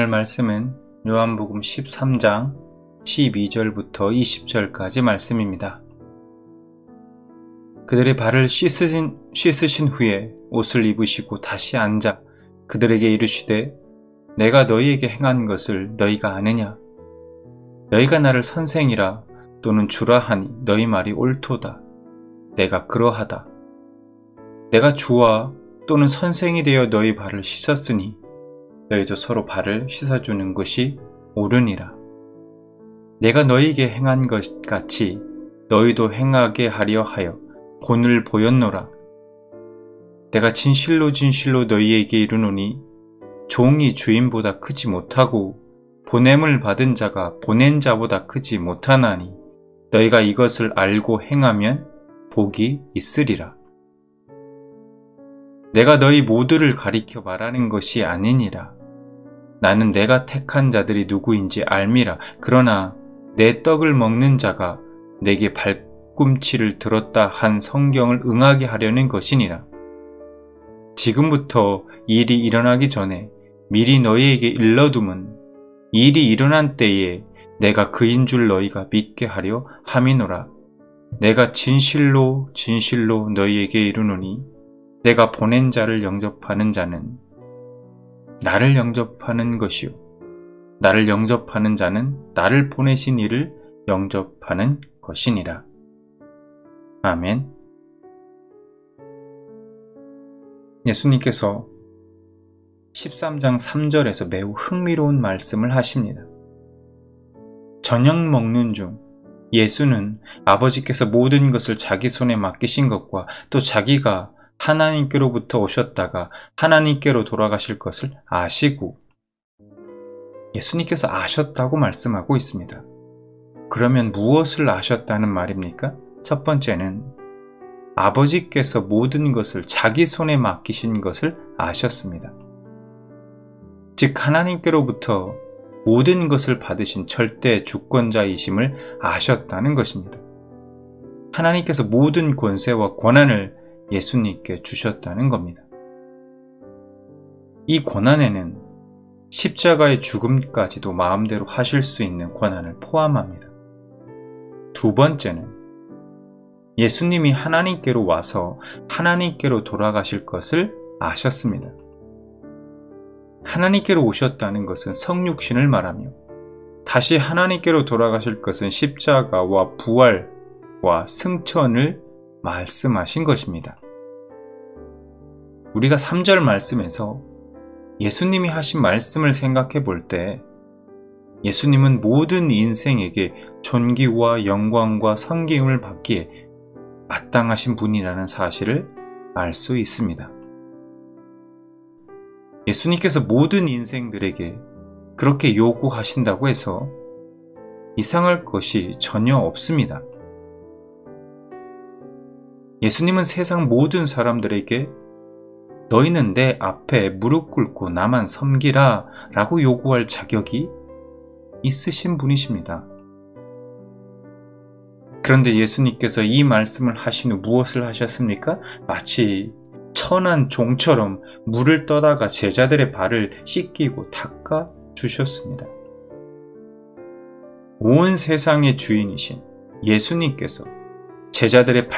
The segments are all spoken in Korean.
오늘 말씀은 요한복음 13장 12절부터 20절까지 말씀입니다. 그들의 발을 씻으신 후에 옷을 입으시고 다시 앉아 그들에게 이르시되 내가 너희에게 행한 것을 너희가 아느냐? 너희가 나를 선생이라 또는 주라 하니 너희 말이 옳도다. 내가 그러하다. 내가 주와 또는 선생이 되어 너희 발을 씻었으니 너희도 서로 발을 씻어주는 것이 옳으니라. 내가 너희에게 행한 것 같이 너희도 행하게 하려 하여 본을 보였노라. 내가 진실로 너희에게 이르노니 종이 주인보다 크지 못하고 보냄을 받은 자가 보낸 자보다 크지 못하나니 너희가 이것을 알고 행하면 복이 있으리라. 내가 너희 모두를 가리켜 말하는 것이 아니니라. 나는 내가 택한 자들이 누구인지 알미라. 그러나 내 떡을 먹는 자가 내게 발꿈치를 들었다 한 성경을 응하게 하려는 것이니라. 지금부터 일이 일어나기 전에 미리 너희에게 일러둠은 일이 일어난 때에 내가 그인 줄 너희가 믿게 하려 함이노라. 내가 진실로 너희에게 이르노니 내가 보낸 자를 영접하는 자는 나를 영접하는 것이요 나를 영접하는 자는 나를 보내신 이를 영접하는 것이니라. 아멘. 예수님께서 13장 3절에서 매우 흥미로운 말씀을 하십니다. 저녁 먹는 중 예수는 아버지께서 모든 것을 자기 손에 맡기신 것과 또 자기가 하나님께로부터 오셨다가 하나님께로 돌아가실 것을 아시고 예수님께서 아셨다고 말씀하고 있습니다. 그러면 무엇을 아셨다는 말입니까? 첫 번째는 아버지께서 모든 것을 자기 손에 맡기신 것을 아셨습니다. 즉 하나님께로부터 모든 것을 받으신 절대 주권자이심을 아셨다는 것입니다. 하나님께서 모든 권세와 권한을 예수님께 주셨다는 겁니다. 이 권한에는 십자가의 죽음까지도 마음대로 하실 수 있는 권한을 포함합니다. 두 번째는 예수님이 하나님께로 와서 하나님께로 돌아가실 것을 아셨습니다. 하나님께로 오셨다는 것은 성육신을 말하며 다시 하나님께로 돌아가실 것은 십자가와 부활과 승천을 말씀하신 것입니다. 우리가 3절 말씀에서 예수님이 하신 말씀을 생각해 볼 때 예수님은 모든 인생에게 존귀와 영광과 섬김을 받기에 마땅하신 분이라는 사실을 알 수 있습니다. 예수님께서 모든 인생들에게 그렇게 요구하신다고 해서 이상할 것이 전혀 없습니다. 예수님은 세상 모든 사람들에게 너희는 내 앞에 무릎 꿇고 나만 섬기라 라고 요구할 자격이 있으신 분이십니다. 그런데 예수님께서 이 말씀을 하신 후 무엇을 하셨습니까? 마치 천한 종처럼 물을 떠다가 제자들의 발을 씻기고 닦아 주셨습니다. 온 세상의 주인이신 예수님께서 제자들의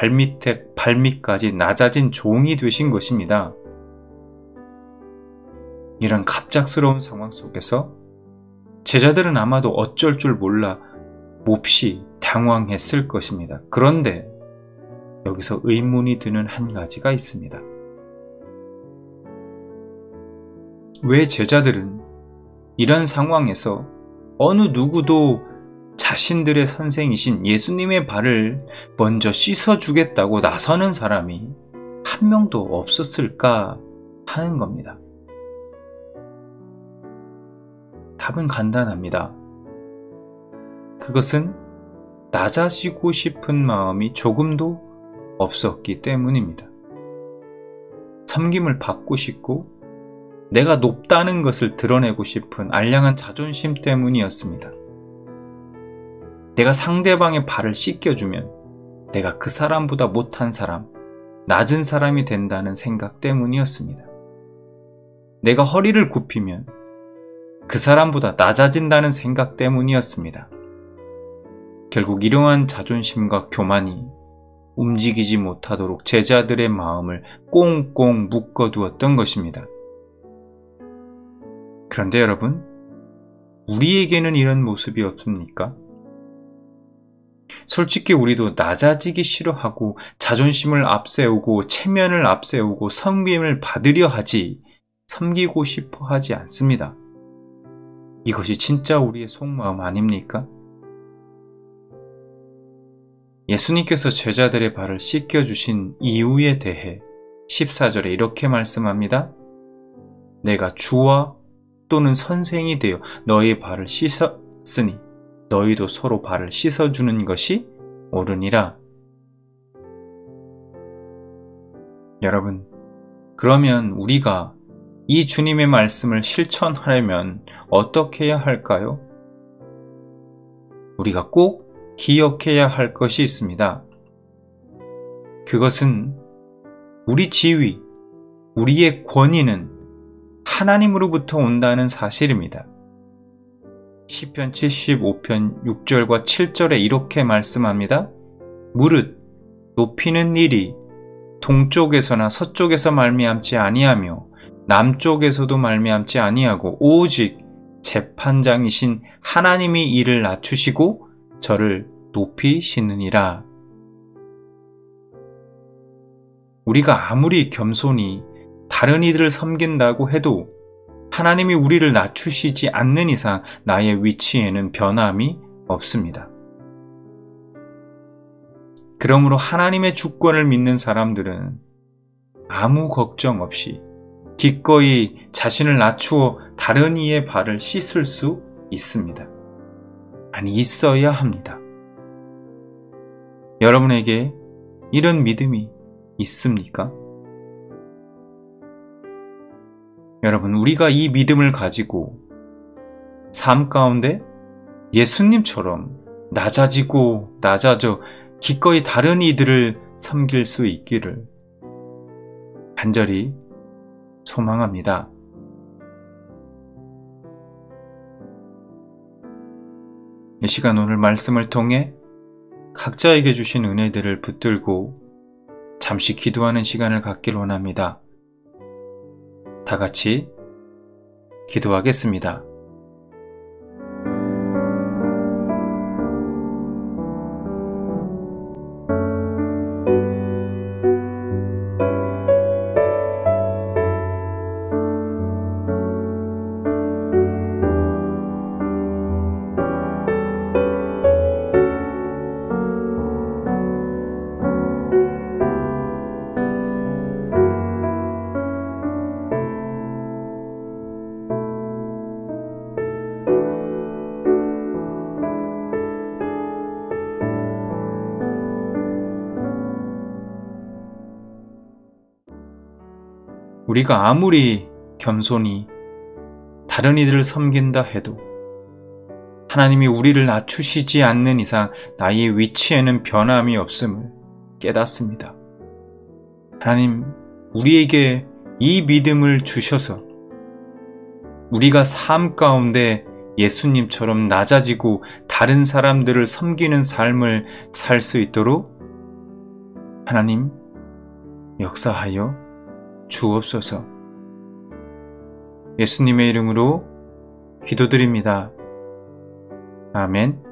발밑까지 낮아진 종이 되신 것입니다. 이런 갑작스러운 상황 속에서 제자들은 아마도 어쩔 줄 몰라 몹시 당황했을 것입니다. 그런데 여기서 의문이 드는 한 가지가 있습니다. 왜 제자들은 이런 상황에서 어느 누구도 자신들의 선생이신 예수님의 발을 먼저 씻어주겠다고 나서는 사람이 한 명도 없었을까 하는 겁니다. 답은 간단합니다. 그것은 낮아지고 싶은 마음이 조금도 없었기 때문입니다. 섬김을 받고 싶고 내가 높다는 것을 드러내고 싶은 알량한 자존심 때문이었습니다. 내가 상대방의 발을 씻겨주면 내가 그 사람보다 못한 사람, 낮은 사람이 된다는 생각 때문이었습니다. 내가 허리를 굽히면 그 사람보다 낮아진다는 생각 때문이었습니다. 결국 이러한 자존심과 교만이 움직이지 못하도록 제자들의 마음을 꽁꽁 묶어두었던 것입니다. 그런데 여러분, 우리에게는 이런 모습이 없습니까? 솔직히 우리도 낮아지기 싫어하고 자존심을 앞세우고 체면을 앞세우고 섬김을 받으려 하지 섬기고 싶어 하지 않습니다. 이것이 진짜 우리의 속마음 아닙니까? 예수님께서 제자들의 발을 씻겨주신 이유에 대해 14절에 이렇게 말씀합니다. 내가 주와 또는 선생이 되어 너희 발을 씻었으니 너희도 서로 발을 씻어주는 것이 옳으니라. 여러분, 그러면 우리가 이 주님의 말씀을 실천하려면 어떻게 해야 할까요? 우리가 꼭 기억해야 할 것이 있습니다. 그것은 우리 지위, 우리의 권위는 하나님으로부터 온다는 사실입니다. 시편 75편 6절과 7절에 이렇게 말씀합니다. 무릇 높이는 일이 동쪽에서나 서쪽에서 말미암지 아니하며 남쪽에서도 말미암지 아니하고 오직 재판장이신 하나님이 이를 낮추시고 저를 높이시느니라. 우리가 아무리 겸손히 다른 이들을 섬긴다고 해도 하나님이 우리를 낮추시지 않는 이상 나의 위치에는 변함이 없습니다. 그러므로 하나님의 주권을 믿는 사람들은 아무 걱정 없이 기꺼이 자신을 낮추어 다른 이의 발을 씻을 수 있습니다. 아니, 있어야 합니다. 여러분에게 이런 믿음이 있습니까? 여러분, 우리가 이 믿음을 가지고 삶 가운데 예수님처럼 낮아져 기꺼이 다른 이들을 섬길 수 있기를 간절히 소망합니다. 이 시간 오늘 말씀을 통해 각자에게 주신 은혜들을 붙들고 잠시 기도하는 시간을 갖길 원합니다. 다 같이 기도하겠습니다. 우리가 아무리 겸손히 다른 이들을 섬긴다 해도 하나님이 우리를 낮추시지 않는 이상 나의 위치에는 변함이 없음을 깨닫습니다. 하나님, 우리에게 이 믿음을 주셔서 우리가 삶 가운데 예수님처럼 낮아지고 다른 사람들을 섬기는 삶을 살 수 있도록 하나님 역사하여 주옵소서. 예수님의 이름으로 기도드립니다. 아멘.